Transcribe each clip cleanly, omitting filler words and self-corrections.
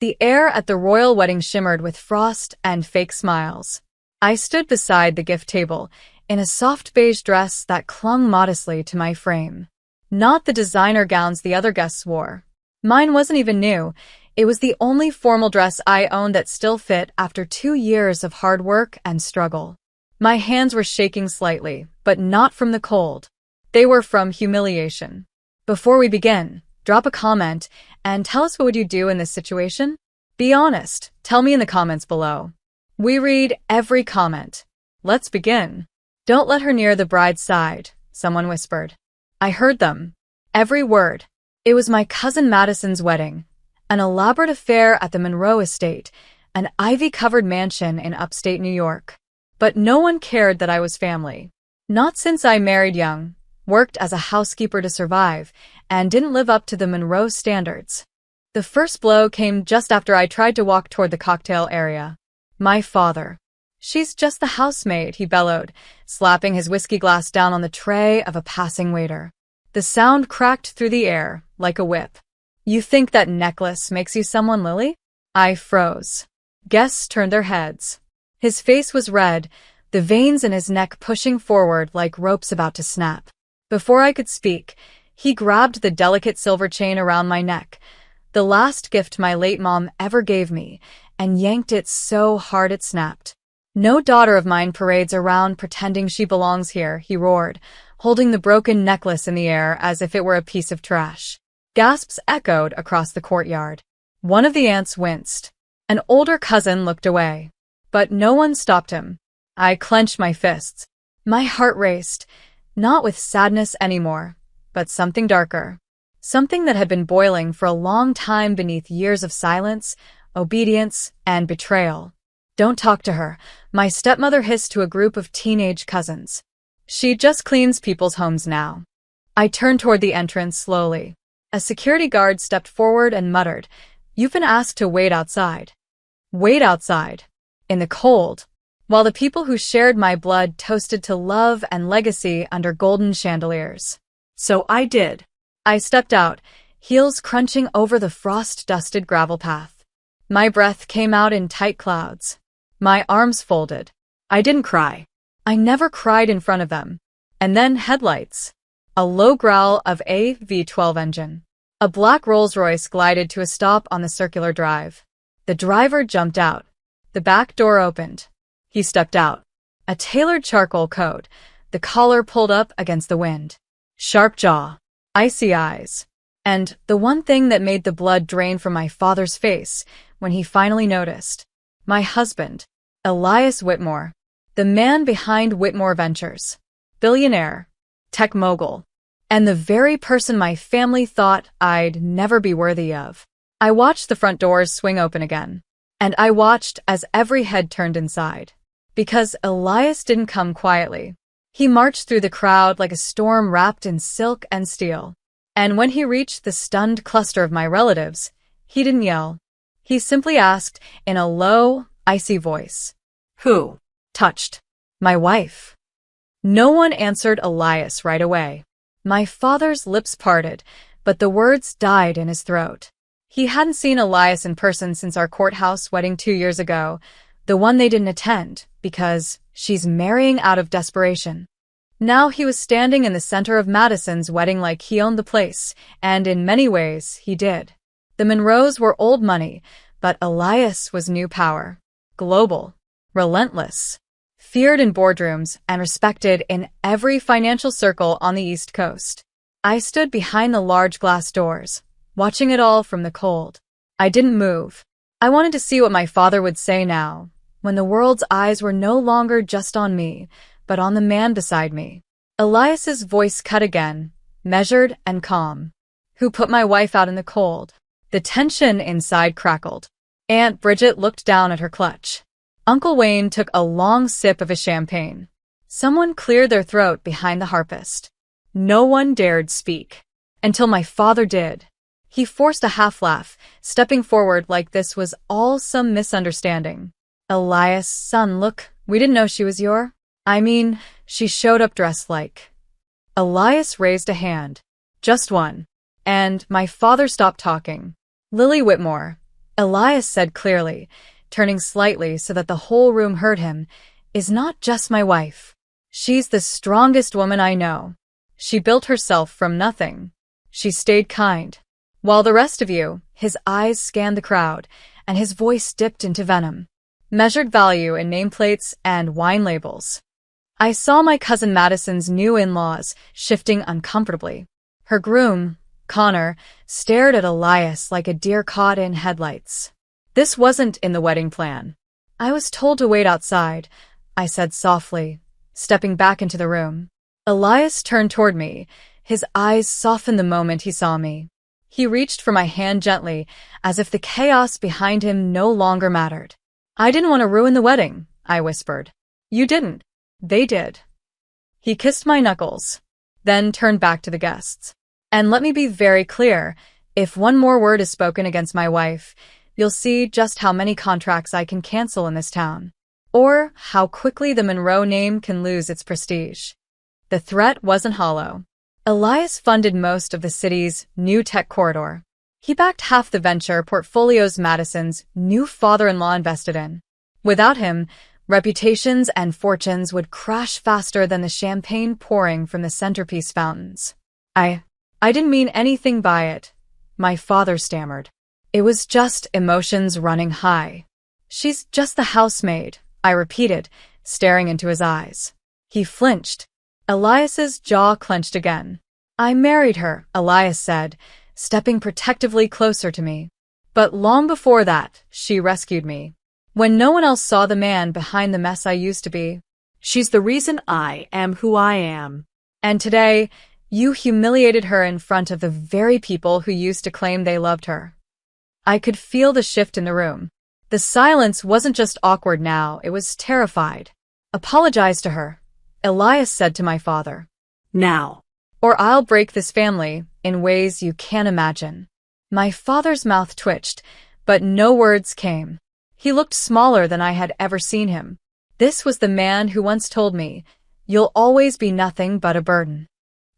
The air at the royal wedding shimmered with frost and fake smiles. I stood beside the gift table, in a soft beige dress that clung modestly to my frame. Not the designer gowns the other guests wore. Mine wasn't even new. It was the only formal dress I owned that still fit after 2 years of hard work and struggle. My hands were shaking slightly, but not from the cold. They were from humiliation. Before we begin, drop a comment and tell us what would you do in this situation? Be honest. Tell me in the comments below. We read every comment. Let's begin. Don't let her near the bride's side, someone whispered. I heard them. Every word. It was my cousin Madison's wedding. An elaborate affair at the Monroe estate, an ivy-covered mansion in upstate New York. But no one cared that I was family. Not since I married young, worked as a housekeeper to survive, and didn't live up to the Monroe standards. The first blow came just after I tried to walk toward the cocktail area. My father. She's just the housemaid, he bellowed, slapping his whiskey glass down on the tray of a passing waiter. The sound cracked through the air, like a whip. You think that necklace makes you someone, Lily? I froze. Guests turned their heads. His face was red, the veins in his neck pushing forward like ropes about to snap. Before I could speak, he grabbed the delicate silver chain around my neck, the last gift my late mom ever gave me, and yanked it so hard it snapped. No daughter of mine parades around pretending she belongs here, he roared, holding the broken necklace in the air as if it were a piece of trash. Gasps echoed across the courtyard. One of the aunts winced. An older cousin looked away. But no one stopped him. I clenched my fists. My heart raced, not with sadness anymore, but something darker. Something that had been boiling for a long time beneath years of silence, obedience, and betrayal. Don't talk to her, my stepmother hissed to a group of teenage cousins. She just cleans people's homes now. I turned toward the entrance slowly. A security guard stepped forward and muttered, You've been asked to wait outside. Wait outside. In the cold. While the people who shared my blood toasted to love and legacy under golden chandeliers. So I did. I stepped out, heels crunching over the frost-dusted gravel path. My breath came out in tight clouds. My arms folded. I didn't cry. I never cried in front of them. And then headlights. A low growl of a V12 engine. A black Rolls-Royce glided to a stop on the circular drive. The driver jumped out. The back door opened. He stepped out. A tailored charcoal coat, the collar pulled up against the wind. Sharp jaw. Icy eyes. And the one thing that made the blood drain from my father's face when he finally noticed. My husband, Elias Whitmore. The man behind Whitmore Ventures. Billionaire. Tech mogul. And the very person my family thought I'd never be worthy of. I watched the front doors swing open again. And I watched as every head turned inside. Because Elias didn't come quietly. He marched through the crowd like a storm wrapped in silk and steel. And when he reached the stunned cluster of my relatives, he didn't yell. He simply asked in a low, icy voice. Who? Touched. My wife. No one answered Elias right away. My father's lips parted, but the words died in his throat. He hadn't seen Elias in person since our courthouse wedding 2 years ago, the one they didn't attend, because she's marrying out of desperation. Now he was standing in the center of Madison's wedding like he owned the place, and in many ways, he did. The Monroes were old money, but Elias was new power. Global. Relentless. Feared in boardrooms and respected in every financial circle on the East Coast. I stood behind the large glass doors, watching it all from the cold. I didn't move. I wanted to see what my father would say now, when the world's eyes were no longer just on me, but on the man beside me. Elias's voice cut again, measured and calm. Who put my wife out in the cold? The tension inside crackled. Aunt Bridget looked down at her clutch. Uncle Wayne took a long sip of his champagne. Someone cleared their throat behind the harpist. No one dared speak. Until my father did. He forced a half-laugh, stepping forward like this was all some misunderstanding. Elias, son, look, we didn't know she was she showed up dressed like. Elias raised a hand. Just one. And my father stopped talking. Lily Whitmore. Elias said clearly, turning slightly so that the whole room heard him, is not just my wife. She's the strongest woman I know. She built herself from nothing. She stayed kind. While the rest of you, his eyes scanned the crowd, and his voice dipped into venom, measured value in nameplates and wine labels. I saw my cousin Madison's new in-laws shifting uncomfortably. Her groom, Connor, stared at Elias like a deer caught in headlights. This wasn't in the wedding plan. I was told to wait outside, I said softly, stepping back into the room. Elias turned toward me. His eyes softened the moment he saw me. He reached for my hand gently, as if the chaos behind him no longer mattered. I didn't want to ruin the wedding, I whispered. You didn't. They did. He kissed my knuckles, then turned back to the guests. And let me be very clear, if one more word is spoken against my wife, you'll see just how many contracts I can cancel in this town, or how quickly the Monroe name can lose its prestige. The threat wasn't hollow. Elias funded most of the city's new tech corridor. He backed half the venture portfolios Madison's new father-in-law invested in. Without him, reputations and fortunes would crash faster than the champagne pouring from the centerpiece fountains. I didn't mean anything by it, my father stammered. It was just emotions running high. She's just the housemaid, I repeated, staring into his eyes. He flinched. Elias's jaw clenched again. I married her, Elias said, stepping protectively closer to me. But long before that, she rescued me. When no one else saw the man behind the mess I used to be. She's the reason I am who I am. And today, you humiliated her in front of the very people who used to claim they loved her. I could feel the shift in the room. The silence wasn't just awkward now, it was terrified. Apologize to her, Elias said to my father. Now. Or I'll break this family in ways you can't imagine. My father's mouth twitched, but no words came. He looked smaller than I had ever seen him. This was the man who once told me, "You'll always be nothing but a burden."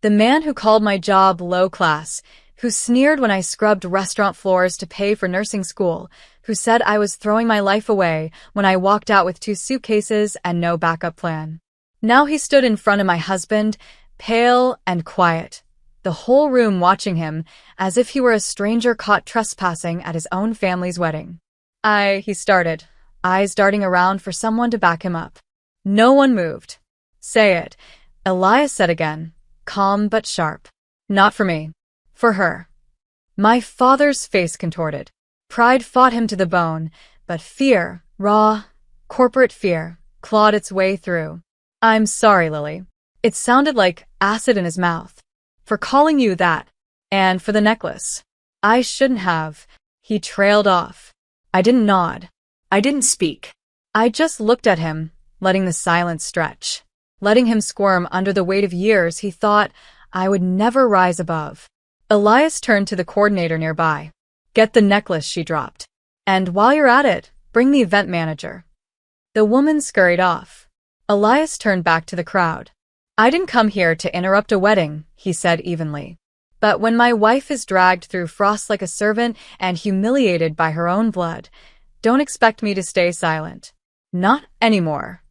The man who called my job low class, who sneered when I scrubbed restaurant floors to pay for nursing school, who said I was throwing my life away when I walked out with 2 suitcases and no backup plan. Now he stood in front of my husband, pale and quiet, the whole room watching him as if he were a stranger caught trespassing at his own family's wedding. He started, eyes darting around for someone to back him up. No one moved. Say it, Elias said again, calm but sharp. Not for me. For her. My father's face contorted. Pride fought him to the bone, but fear, raw, corporate fear, clawed its way through. I'm sorry, Lily. It sounded like acid in his mouth. For calling you that. And for the necklace. I shouldn't have. He trailed off. I didn't nod. I didn't speak. I just looked at him, letting the silence stretch. Letting him squirm under the weight of years he thought I would never rise above. Elias turned to the coordinator nearby. Get the necklace, she dropped. And while you're at it, bring the event manager. The woman scurried off. Elias turned back to the crowd. I didn't come here to interrupt a wedding, he said evenly. But when my wife is dragged through frost like a servant and humiliated by her own blood, don't expect me to stay silent. Not anymore.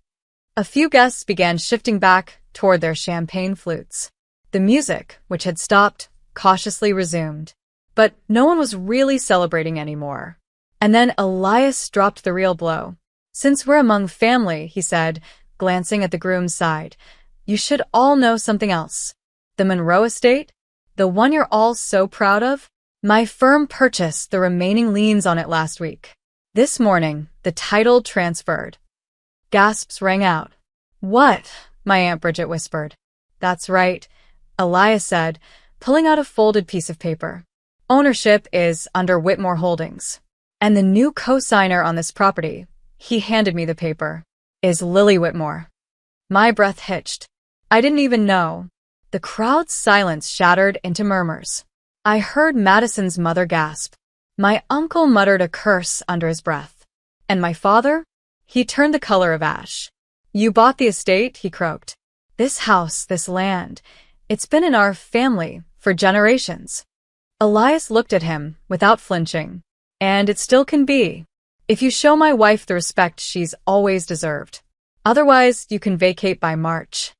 A few guests began shifting back toward their champagne flutes. The music, which had stopped, cautiously resumed. But no one was really celebrating anymore. And then Elias dropped the real blow. Since we're among family, he said, glancing at the groom's side, you should all know something else. The Monroe estate? The one you're all so proud of? My firm purchased the remaining liens on it last week. This morning, the title transferred. Gasps rang out. What? My Aunt Bridget whispered. That's right, Elias said, pulling out a folded piece of paper. Ownership is under Whitmore Holdings. And the new co-signer on this property, he handed me the paper, is Lily Whitmore. My breath hitched. I didn't even know. The crowd's silence shattered into murmurs. I heard Madison's mother gasp. My uncle muttered a curse under his breath. And my father? He turned the color of ash. You bought the estate, he croaked. This house, this land, it's been in our family for generations. Elias looked at him without flinching. And it still can be, if you show my wife the respect she's always deserved. Otherwise, you can vacate by March.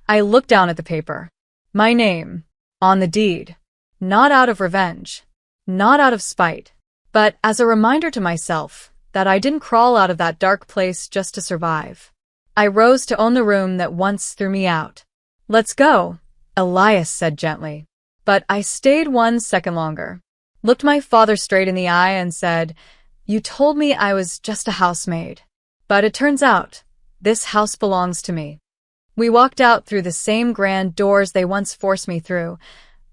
I looked down at the paper. My name. On the deed. Not out of revenge. Not out of spite. But as a reminder to myself that I didn't crawl out of that dark place just to survive. I rose to own the room that once threw me out. Let's go, Elias said gently. But I stayed 1 second longer. Looked my father straight in the eye and said, "You told me I was just a housemaid. But it turns out, this house belongs to me." We walked out through the same grand doors they once forced me through.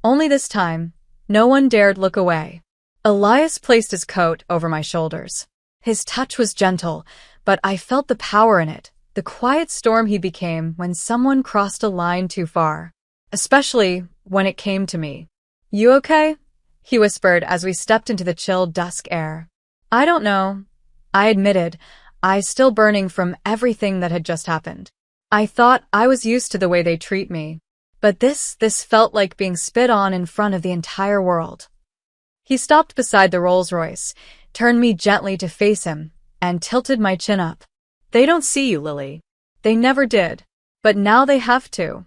Only this time, no one dared look away. Elias placed his coat over my shoulders. His touch was gentle, but I felt the power in it, the quiet storm he became when someone crossed a line too far. Especially when it came to me. "You okay?" he whispered as we stepped into the chill dusk air. "I don't know," I admitted, eyes still burning from everything that had just happened. I thought I was used to the way they treat me. But this felt like being spit on in front of the entire world. He stopped beside the Rolls-Royce, turned me gently to face him, and tilted my chin up. "They don't see you, Lily." They never did. But now they have to.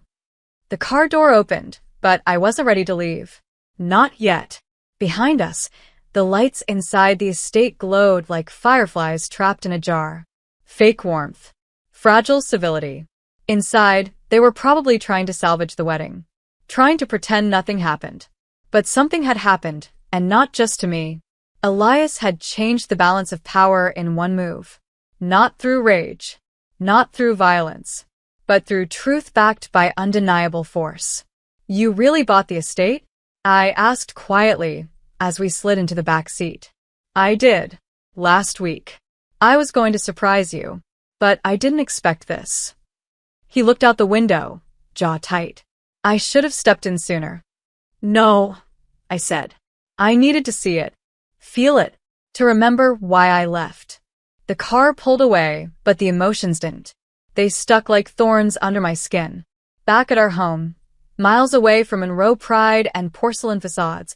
The car door opened, but I wasn't ready to leave. Not yet. Behind us, the lights inside the estate glowed like fireflies trapped in a jar. Fake warmth. Fragile civility. Inside, they were probably trying to salvage the wedding. Trying to pretend nothing happened. But something had happened, and not just to me. Elias had changed the balance of power in one move. Not through rage. Not through violence. But through truth backed by undeniable force. "You really bought the estate?" I asked quietly as we slid into the back seat. "I did. Last week. I was going to surprise you. But I didn't expect this." He looked out the window, jaw tight. I should have stepped in sooner. "No," I said. I needed to see it. Feel it. To remember why I left. The car pulled away, but the emotions didn't. They stuck like thorns under my skin. Back at our home, miles away from Monroe pride and porcelain facades,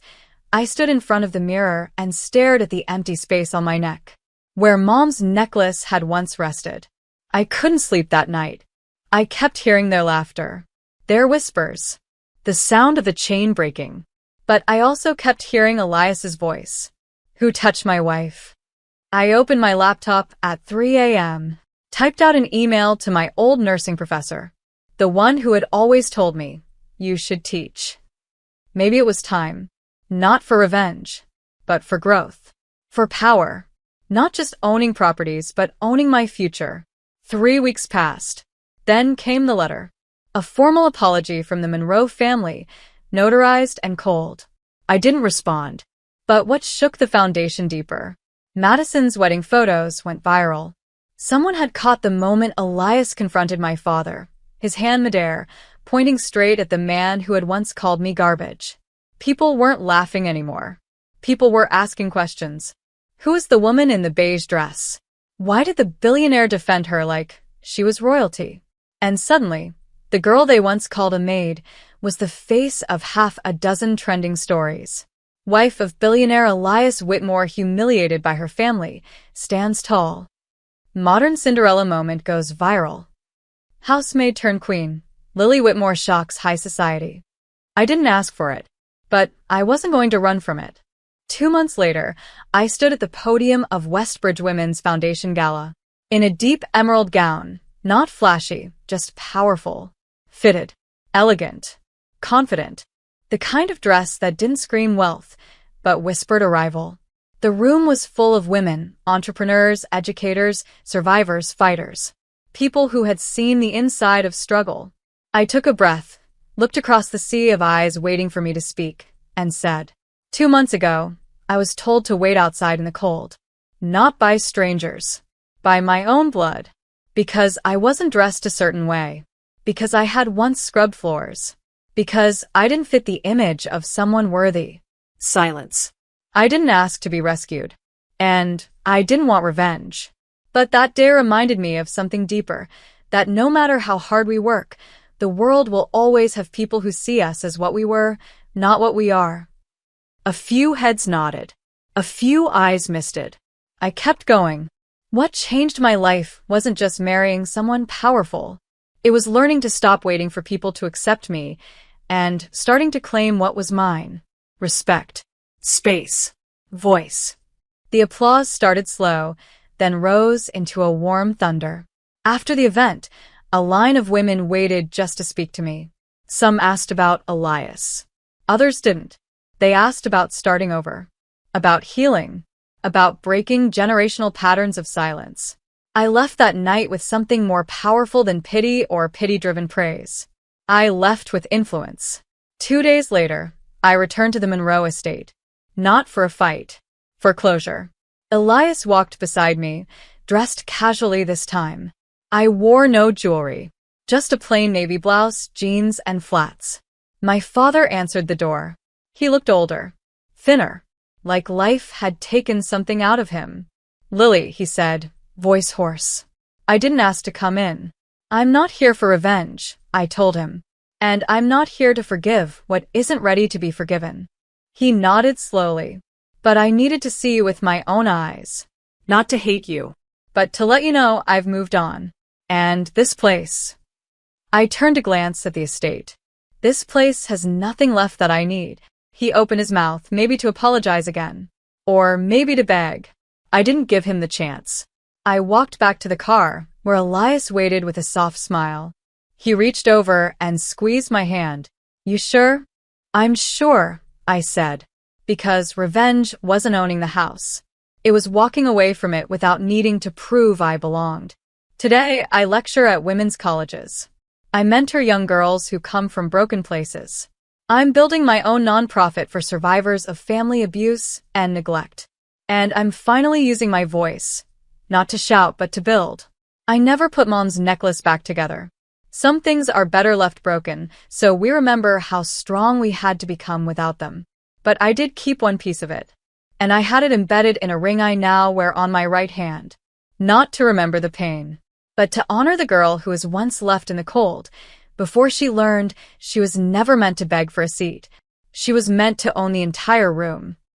I stood in front of the mirror and stared at the empty space on my neck, where Mom's necklace had once rested. I couldn't sleep that night. I kept hearing their laughter, their whispers, the sound of the chain breaking. But I also kept hearing Elias's voice. "Who touched my wife?" I opened my laptop at 3 a.m., typed out an email to my old nursing professor, the one who had always told me, "You should teach." Maybe it was time, not for revenge, but for growth, for power, not just owning properties, but owning my future. 3 weeks passed. Then came the letter, a formal apology from the Monroe family, notarized and cold. I didn't respond. But what shook the foundation deeper? Madison's wedding photos went viral. Someone had caught the moment Elias confronted my father, his hand midair, pointing straight at the man who had once called me garbage. People weren't laughing anymore. People were asking questions. Who was the woman in the beige dress? Why did the billionaire defend her like she was royalty? And suddenly, the girl they once called a maid was the face of half a dozen trending stories. Wife of billionaire Elias Whitmore humiliated by her family, stands tall. Modern Cinderella moment goes viral. Housemaid turned queen, Lily Whitmore shocks high society. I didn't ask for it, but I wasn't going to run from it. 2 months later, I stood at the podium of Westbridge Women's Foundation Gala, in a deep emerald gown, not flashy, just powerful, fitted, elegant, confident, the kind of dress that didn't scream wealth, but whispered arrival. The room was full of women, entrepreneurs, educators, survivors, fighters, people who had seen the inside of struggle. I took a breath, looked across the sea of eyes waiting for me to speak, and said, 2 months ago, I was told to wait outside in the cold. Not by strangers. By my own blood. Because I wasn't dressed a certain way. Because I had once scrubbed floors. Because I didn't fit the image of someone worthy. Silence. I didn't ask to be rescued. And I didn't want revenge. But that day reminded me of something deeper, that no matter how hard we work, the world will always have people who see us as what we were, not what we are. A few heads nodded. A few eyes missed it. I kept going. What changed my life wasn't just marrying someone powerful. It was learning to stop waiting for people to accept me and starting to claim what was mine. Respect. Space. Voice. The applause started slow, then rose into a warm thunder. After the event, a line of women waited just to speak to me. Some asked about Elias. Others didn't. They asked about starting over, about healing, about breaking generational patterns of silence. I left that night with something more powerful than pity or pity-driven praise. I left with influence. 2 days later, I returned to the Monroe estate. Not for a fight, for closure. Elias walked beside me, dressed casually this time. I wore no jewelry, just a plain navy blouse, jeans, and flats. My father answered the door. He looked older, thinner, like life had taken something out of him. "Lily," he said, voice hoarse. "I didn't ask to come in. I'm not here for revenge," I told him. "And I'm not here to forgive what isn't ready to be forgiven." He nodded slowly. "But I needed to see you with my own eyes. Not to hate you, but to let you know I've moved on. And this place." I turned to glance at the estate. "This place has nothing left that I need." He opened his mouth, maybe to apologize again. Or maybe to beg. I didn't give him the chance. I walked back to the car, where Elias waited with a soft smile. He reached over and squeezed my hand. "You sure?" "I'm sure," I said, because revenge wasn't owning the house. It was walking away from it without needing to prove I belonged. Today, I lecture at women's colleges. I mentor young girls who come from broken places. I'm building my own nonprofit for survivors of family abuse and neglect. And I'm finally using my voice, not to shout but to build. I never put Mom's necklace back together. Some things are better left broken, so we remember how strong we had to become without them. But I did keep one piece of it. And I had it embedded in a ring I now wear on my right hand. Not to remember the pain, but to honor the girl who was once left in the cold, before she learned she was never meant to beg for a seat. She was meant to own the entire room.